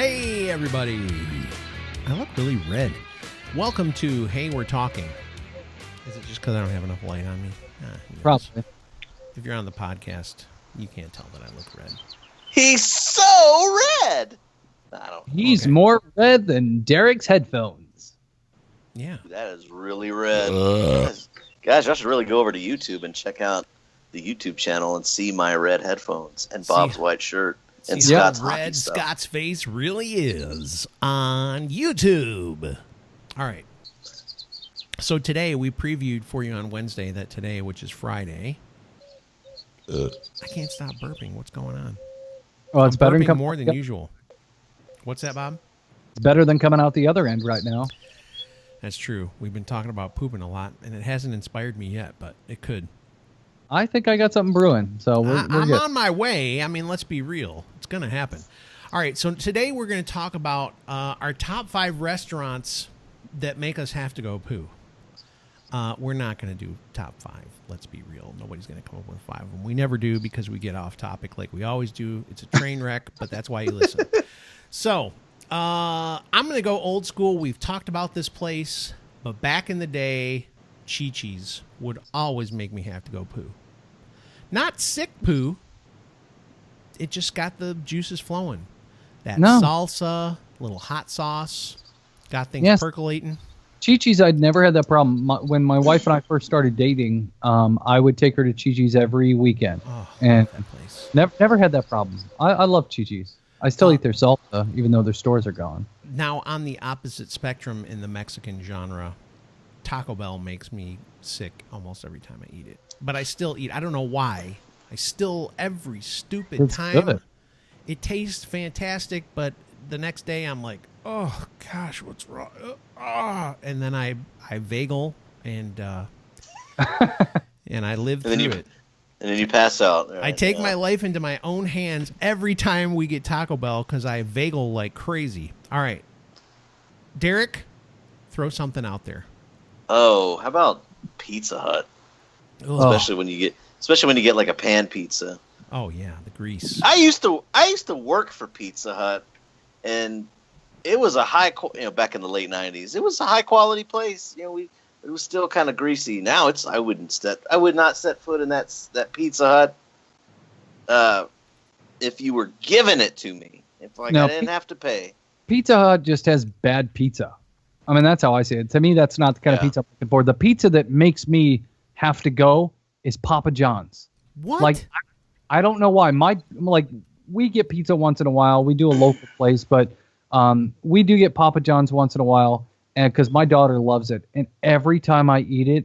Hey, everybody. I look really red. Welcome to Hey, We're Talking. Is it just because I don't have enough light on me? Probably. If you're on the podcast, you can't tell that I look red. He's so red. He's more red than Derek's headphones. Yeah. That is really red. Guys, I should really go over to YouTube and check out the YouTube channel and see my red headphones and Bob's white shirt and Scott's hockey red stuff. Scott's face really is on YouTube. All right. So today we previewed for you on Wednesday that today, which is Friday. I can't stop burping. What's going on? Well, it's better than more than usual. What's that, Bob? It's better than coming out the other end right now. That's true. We've been talking about pooping a lot, and it hasn't inspired me yet, but it could. I think I got something brewing, so we're I'm good. on my way. I mean, let's be real. It's going to happen. All right, so today we're going to talk about our top 5 restaurants that make us have to go poo. We're not going to do top 5. Let's be real. Nobody's going to come up with 5 of them. We never do because we get off topic like we always do. It's a train wreck, but that's why you listen. So I'm going to go old school. We've talked about this place, but back in the day, Chi-Chi's would always make me have to go poo. Not sick poo. It just got the juices flowing. That salsa, little hot sauce, got things percolating. Chi-Chi's, I'd never had that problem. When my wife and I first started dating, I would take her to Chi-Chi's every weekend. Oh, and that place. Never had that problem. I love Chi-Chi's. I still eat their salsa, even though their stores are gone. Now, on the opposite spectrum in the Mexican genre, Taco Bell makes me sick almost every time I eat it. But I still eat. I don't know why. I still, every stupid time, good. It tastes fantastic, but the next day I'm like, oh, gosh, what's wrong? And then I vagel and and I live through it. And then you pass out. Right? I take my life into my own hands every time we get Taco Bell because I vagel like crazy. All right. Derek, throw something out there. Oh, how about Pizza Hut? Oh. Especially when you get like a pan pizza. Oh yeah, the grease. I used to work for Pizza Hut, and it was a back in the late '90s. It was a high quality place. It was still kind of greasy. Now I would not set foot in that Pizza Hut if you were giving it to me. I didn't have to pay. Pizza Hut just has bad pizza. I mean, that's how I see it. To me, that's not the kind of pizza I'm looking for. The pizza that makes me have to go is Papa John's. What? Like, I don't know why. We get pizza once in a while. We do a local place, but we do get Papa John's once in a while, and because my daughter loves it. And every time I eat it,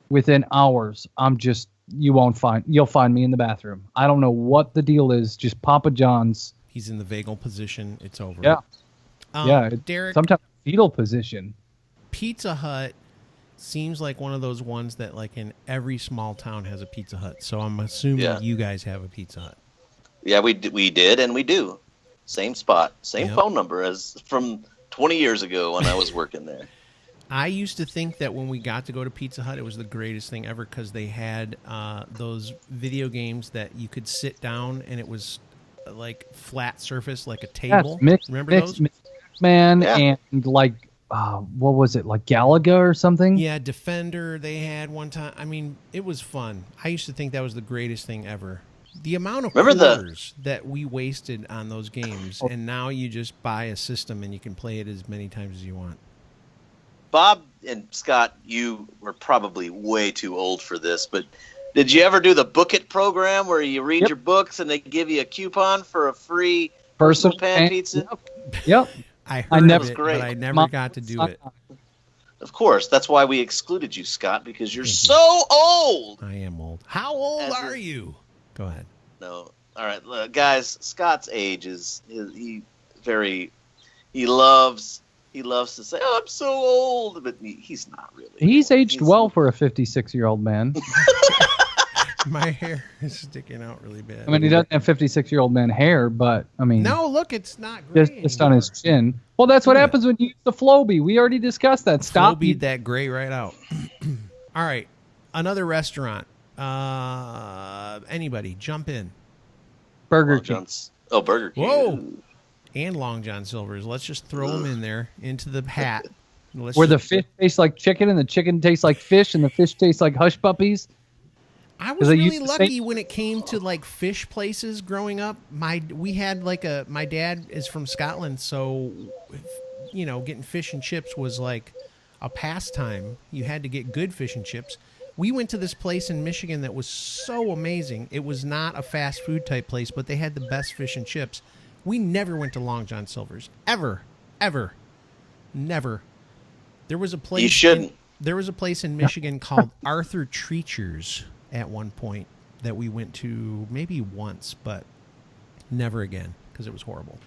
within hours, you'll find me in the bathroom. I don't know what the deal is. Just Papa John's. He's in the vagal position. It's over. Yeah. Derek, sometimes fetal position. Pizza Hut seems like one of those ones that, like, in every small town has a Pizza Hut. So I'm assuming you guys have a Pizza Hut. Yeah, we did, and we do. Same spot, same phone number as from 20 years ago when I was working there. I used to think that when we got to go to Pizza Hut, it was the greatest thing ever because they had those video games that you could sit down and it was like flat surface, like a table. Remember those? Man, and like, what was it, like Galaga or something? Yeah, Defender they had one time. I mean, it was fun. I used to think that was the greatest thing ever. The amount of quarters that we wasted on those games, and now you just buy a system and you can play it as many times as you want. Bob and Scott, you were probably way too old for this, but did you ever do the Book It program where you read your books and they give you a coupon for a free personal pan pizza? Yep. I heard of it, but I never got to do it. Of course. That's why we excluded you, Scott, because you're so old. I am old. How old are you? Go ahead. No. All right, look, guys, Scott's age is he loves to say, "Oh, I'm so old," but he's not really. He's aged well for a 56-year-old man. My hair is sticking out really bad. I mean, he doesn't have 56-year-old man hair, but I mean, no, look, it's not gray just on his chin. Well, that's what happens when you use the Flowbee. We already discussed that. Stop. Flowbee that gray right out. All right, another restaurant. Anybody jump in? Burger King. Oh, Burger King. Whoa. and Long John Silver's. Let's just throw them in there into the hat. Where the fish tastes like chicken and the chicken tastes like fish and the fish tastes like hush puppies. I was they really use the lucky same- when it came to like fish places growing up. My dad is from Scotland, so getting fish and chips was like a pastime. You had to get good fish and chips. We went to this place in Michigan that was so amazing. It was not a fast food type place, but they had the best fish and chips. We never went to Long John Silver's. Ever. Never. There was a place You shouldn't. There was a place in Michigan called Arthur Treacher's at one point that we went to maybe once, but never again because it was horrible.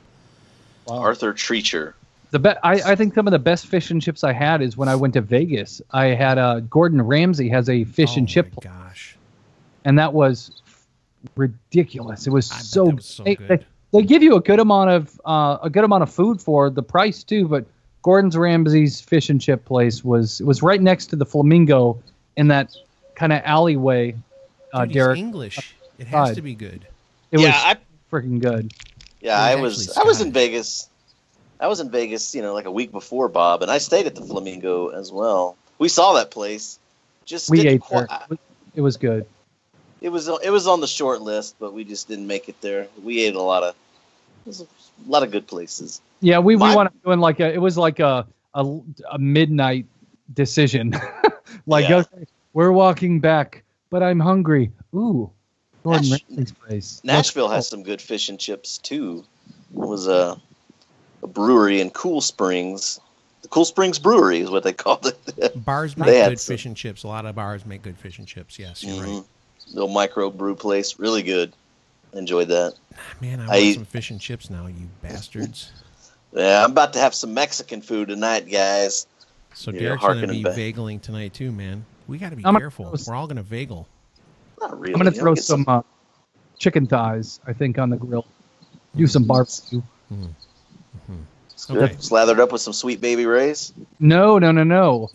Wow. Arthur Treacher. I think some of the best fish and chips I had is when I went to Vegas. I had Gordon Ramsay has a fish and chip, Gosh, and that was ridiculous. It was bet so, that was so good. They give you a good amount of food for the price too. But Gordon Ramsay's fish and chip place was right next to the Flamingo in that kind of alleyway. Dude, he's Derek, English. It has to be good. it was Yeah, freaking good. Yeah, It I was was actually I was in Scottish. Vegas. I was in Vegas, like a week before Bob, and I stayed at the Flamingo as well. We saw that place. Just We didn't ate there. It was good. It was on the short list, but we just didn't make it there. We ate a lot of good places. Yeah, we My- wanted to do it was like a midnight decision. Yeah. Okay, we're walking back, but I'm hungry. Ooh, Gordon Nash- Ramsay's place. Nashville Let's has some good fish and chips too. It was a brewery in Cool Springs. The Cool Springs Brewery is what they called it. Bars make They had good some- fish and chips. A lot of bars make good fish and chips. Yes, you're right. Little micro brew place, really good. Enjoyed that. Man, I I want eat- some fish and chips now, you bastards. Yeah, I'm about to have some Mexican food tonight, guys. So Yeah, Derek's going to harkening be back. vageling tonight too, man. We got to be I'm gonna careful. throw- We're all going to vagel. Not really. I'm gonna I'll throw get some chicken thighs. I think on the grill. Do some barbecue. Okay. slathered up with some Sweet Baby Ray's. No. No.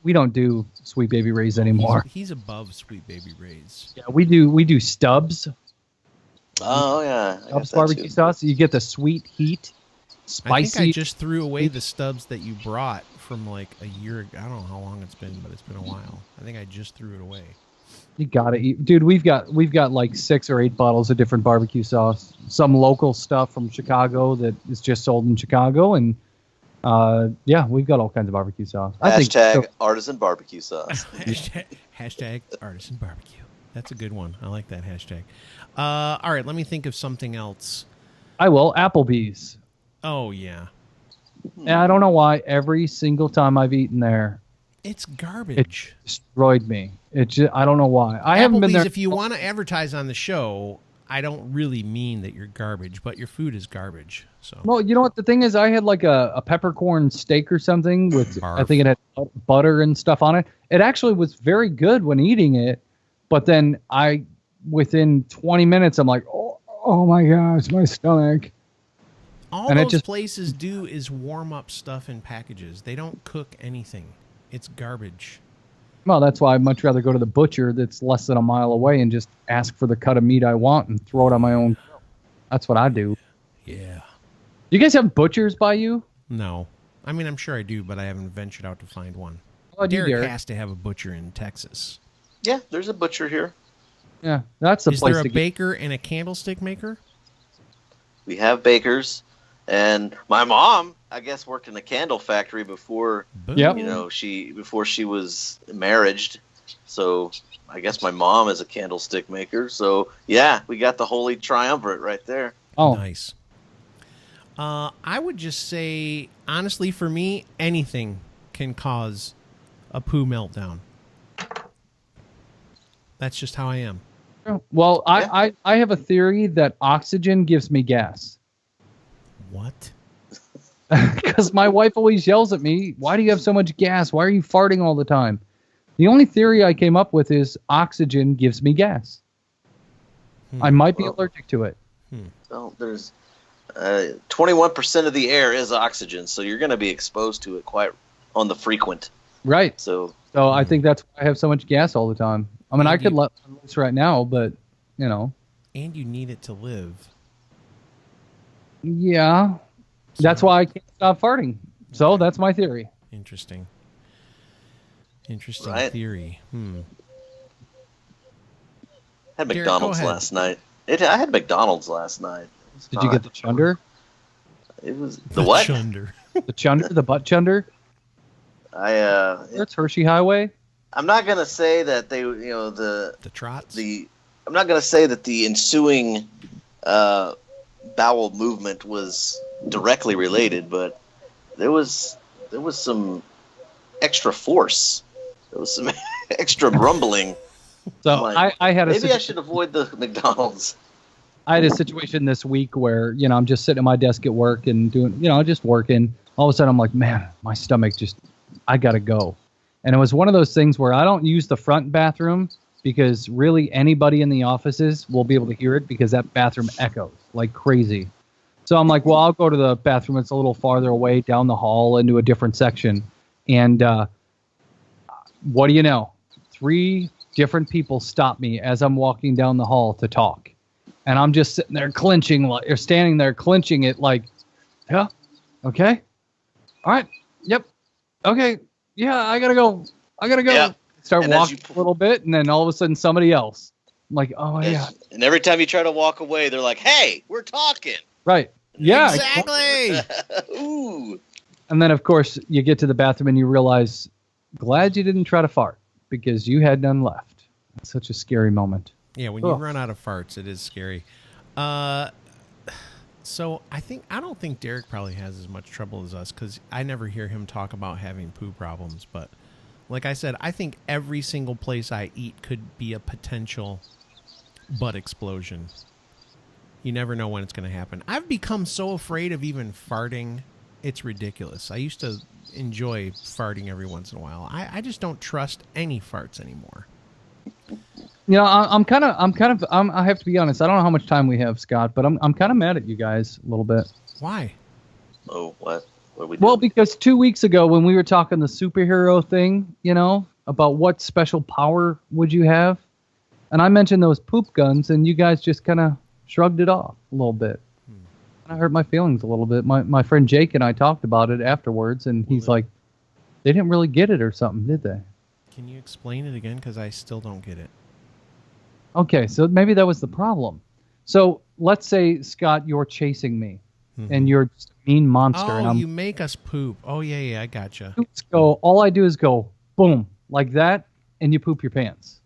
We don't do Sweet Baby Ray's anymore. He's above Sweet Baby Ray's. Yeah, we do Stubbs. Oh yeah, I got Stubbs that barbecue too. sauce. You get the sweet heat, I think spicy. I just threw away the stubs that you brought from like a year ago. I don't know how long it's been, but it's been a while. I think I just threw it away. You gotta eat, dude. We've got like 6 or 8 bottles of different barbecue sauce. Some local stuff from Chicago that is just sold in Chicago, and yeah, we've got all kinds of barbecue sauce. I think Hashtag artisan barbecue sauce. Hashtag artisan barbecue. That's a good one. I like that hashtag. All right, let me think of something else. I will. Applebee's. Oh yeah, And I don't know why. Every single time I've eaten there, it's it garbage. destroyed me. I don't know why. I haven't been Applebee's, there. if you want to advertise on the show, I don't really mean that you're garbage, but your food is garbage. So Well, you know what? The thing is, I had like a peppercorn steak or something with, I Barf. think it had butter and stuff on it. It actually was very good when eating it, but then within 20 minutes, I'm like, oh my gosh, my stomach. all and it those just- places do is warm up stuff in packages. They don't cook anything. It's garbage. Well, that's why I'd much rather go to the butcher that's less than a mile away and just ask for the cut of meat I want and throw it on my own grill. That's what I do. Yeah. You guys have butchers by you? No. I mean, I'm sure I do, but I haven't ventured out to find one. Oh, do you, Derek Derek? has to have a butcher in Texas. Yeah, there's a butcher here. Yeah, that's the Is place there a to get. baker and a candlestick maker? We have bakers, and my mom, I guess, worked in a candle factory before. Boom. Yep. Before she was married. So I guess my mom is a candlestick maker. So yeah, we got the holy triumvirate right there. Oh, Nice. I would just say, honestly, for me, anything can cause a poo meltdown. That's just how I am. well, Yeah. I have a theory that oxygen gives me gas. What? Because my wife always yells at me, why do you have so much gas? Why are you farting all the time? The only theory I came up with is oxygen gives me gas. I might be Well- allergic to it. Well, there's 21% of the air is oxygen, so you're going to be exposed to it quite on the frequent. Right. So So I think that's why I have so much gas all the time. I mean, I And could you- let loose right now, but, you know. And you need it to live. Yeah, that's So, why I can't stop farting. So that's my theory. interesting. Interesting Right? theory. Had Derek, go McDonald's ahead. last night. I had McDonald's last night. It was Did you fine. get the chunder? It was the what? Chunder. The chunder, the butt chunder? It's Hershey Highway. I'm not gonna say that The trots. I'm not gonna say that the ensuing bowel movement was directly related, but there was some extra force. There was some extra rumbling. So Like, I had a maybe I should avoid the McDonald's. I had a situation this week where, I'm just sitting at my desk at work and doing, just working. All of a sudden I'm like, man, my stomach I got to go. And it was one of those things where I don't use the front bathroom because really anybody in the offices will be able to hear it because that bathroom echoes like crazy. So I'm like, well, I'll go to the bathroom that's a little farther away down the hall into a different section. And what do you know? 3 different people stop me as I'm walking down the hall to talk. And I'm just sitting there clenching, or standing there clenching it like, yeah, okay, all right, yep, okay, yeah, I gotta go. Yeah. Start And walking a little bit, and then all of a sudden somebody else. I'm like, oh yeah, And every time you try to walk away, they're like, "Hey, we're talking." right, yeah, Exactly. Ooh. And then of course you get to the bathroom and you realize, glad you didn't try to fart because you had none left. It's such a scary moment. Yeah, when you run out of farts, it is scary. So I don't think Derek probably has as much trouble as us because I never hear him talk about having poo problems. But like I said, I think every single place I eat could be a potential butt explosion. You never know when it's going to happen. I've become so afraid of even farting. It's ridiculous. I used to enjoy farting every once in a while. I just don't trust any farts anymore. I have to be honest. I don't know how much time we have, Scott, but I'm kind of mad at you guys a little bit. Why? Oh, what? What are we doing? Well, because 2 weeks ago when we were talking the superhero thing, about what special power would you have, and I mentioned those poop guns, and you guys just kind of shrugged it off a little bit. And I hurt my feelings a little bit. My friend Jake and I talked about it afterwards, and he's like, they didn't really get it or something, did they? Can you explain it again? Because I still don't get it. Okay, so maybe that was the problem. So let's say, Scott, you're chasing me, and you're just a mean monster. Oh, and you make us poop. Oh, yeah, I gotcha. All I do is go, boom, like that, and you poop your pants.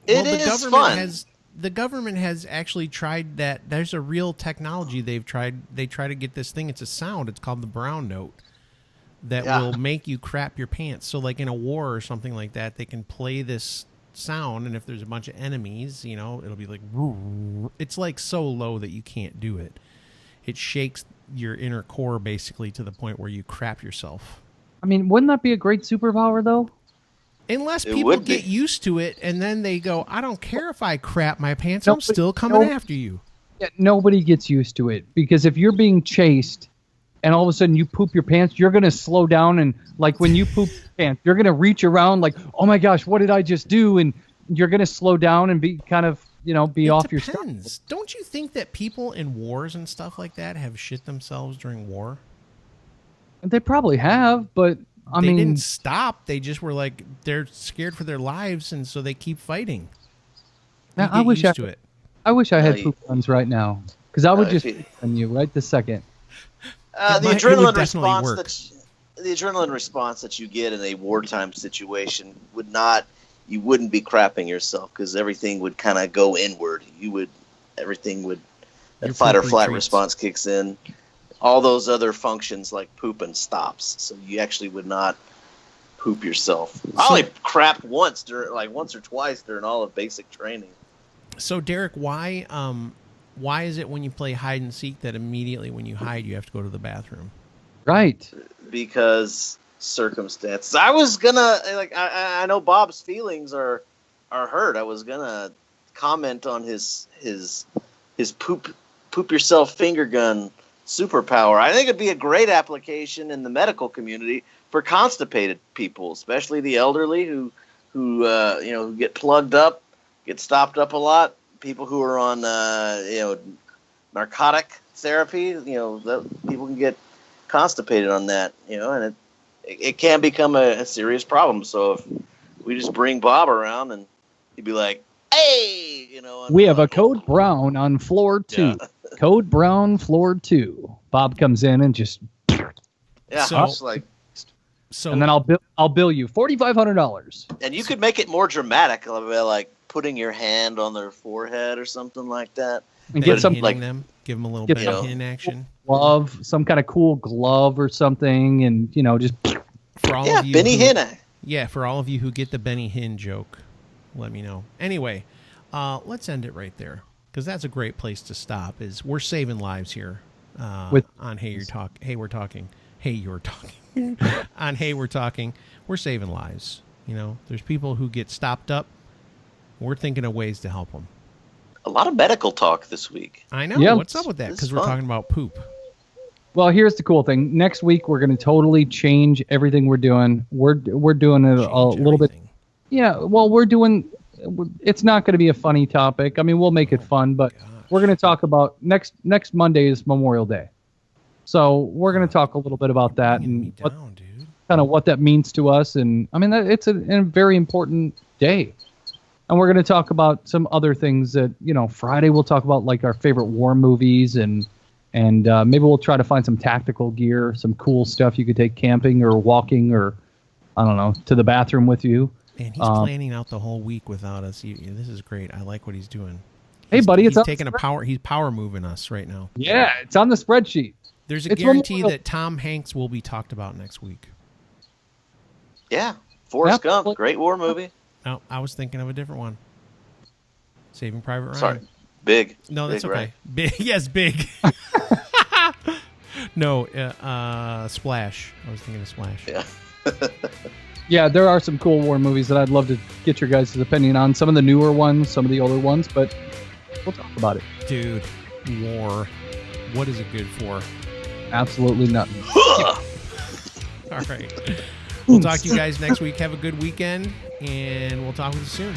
The government has actually tried that. There's a real technology they've tried. They try to get this thing. It's a sound. It's called the brown note that will make you crap your pants. So like in a war or something like that, they can play this sound, and if there's a bunch of enemies, it'll be like, it's like so low that you can't do it. It shakes your inner core basically to the point where you crap yourself. I mean, wouldn't that be a great superpower though? Unless people get used to it and then they go, I don't care if I crap my pants, I'm still coming after you. Yeah, nobody gets used to it because if you're being chased and all of a sudden you poop your pants, you're going to slow down, and like when you poop your pants, you're going to reach around like, oh my gosh, what did I just do? And you're going to slow down and be kind of, be off your stuff. Don't you think that people in wars and stuff like that have shit themselves during war? They probably have, but they didn't stop. They just were like, they're scared for their lives, and so they keep fighting. I wish I had poop guns right now, because I would just on you right this second. The adrenaline response that you get in a wartime situation you wouldn't be crapping yourself because everything would kind of go inward. That fight or flight response kicks in. All those other functions like pooping stops, so you actually would not poop yourself. I only crapped once or twice during all of basic training. So Derek, why is it when you play hide and seek that immediately when you hide you have to go to the bathroom? Right. Because circumstances. I was gonna I know Bob's feelings are hurt. I was gonna comment on his poop yourself finger gun superpower. I think it'd be a great application in the medical community for constipated people, especially the elderly who get plugged up, get stopped up a lot. People who are on narcotic therapy. That people can get constipated on that. And it can become a serious problem. So if we just bring Bob around and he'd be like, "Hey, we have a code brown on floor 2. Yeah. Code brown floor 2. Bob comes in and just So it's like, and then I'll bill you $4,500. and you could make it more dramatic, like putting your hand on their forehead or something like that. And get some hitting them, give them a little Get bit of hand action. glove, some kind of cool glove or something, and just For all of you Benny who, Hinn. Yeah, for all of you who get the Benny Hinn joke, let me know. Anyway, let's end it right there because that's a great place to stop. Is we're saving lives here on Hey You're Talking. Hey, we're talking. Hey, you're talking. On Hey, we're talking. We're saving lives. There's people who get stopped up. We're thinking of ways to help them. A lot of medical talk this week. I know. Yeah. What's up with that? This is Because we're fun. talking about poop. Well, here's the cool thing. Next week we're going to totally change everything we're doing. We're doing it a Change little bit. everything. Yeah. Well, it's not going to be a funny topic. I mean, we'll make it fun, but we're going to talk about next Monday is Memorial Day. So we're going to talk a little bit about that Getting me and what down, dude. kind of what that means to us. And I mean, it's a very important day. And we're going to talk about some other things that, Friday we'll talk about like our favorite war movies and maybe we'll try to find some tactical gear, some cool stuff you could take camping or walking or, I don't know, to the bathroom with you. Man, he's planning out the whole week without us. This is great. I like what he's doing. Hey, buddy, he's it's taking he's power moving us right now. Yeah, it's on the spreadsheet. There's a It's guarantee Memorial- that Tom Hanks will be talked about next week. Yeah, Forrest Yeah. Gump, great war movie. No, I was thinking of a different one. Saving Private Ryan. Sorry, big. No, that's big, okay. right? Big, yes, big. No, Splash. I was thinking of Splash. Yeah. Yeah, there are some cool war movies that I'd love to get your guys' opinion on. Some of the newer ones, some of the older ones, but we'll talk about it. Dude, war. What is it good for? Absolutely nothing. All right. We'll talk to you guys next week. Have a good weekend, and we'll talk with you soon.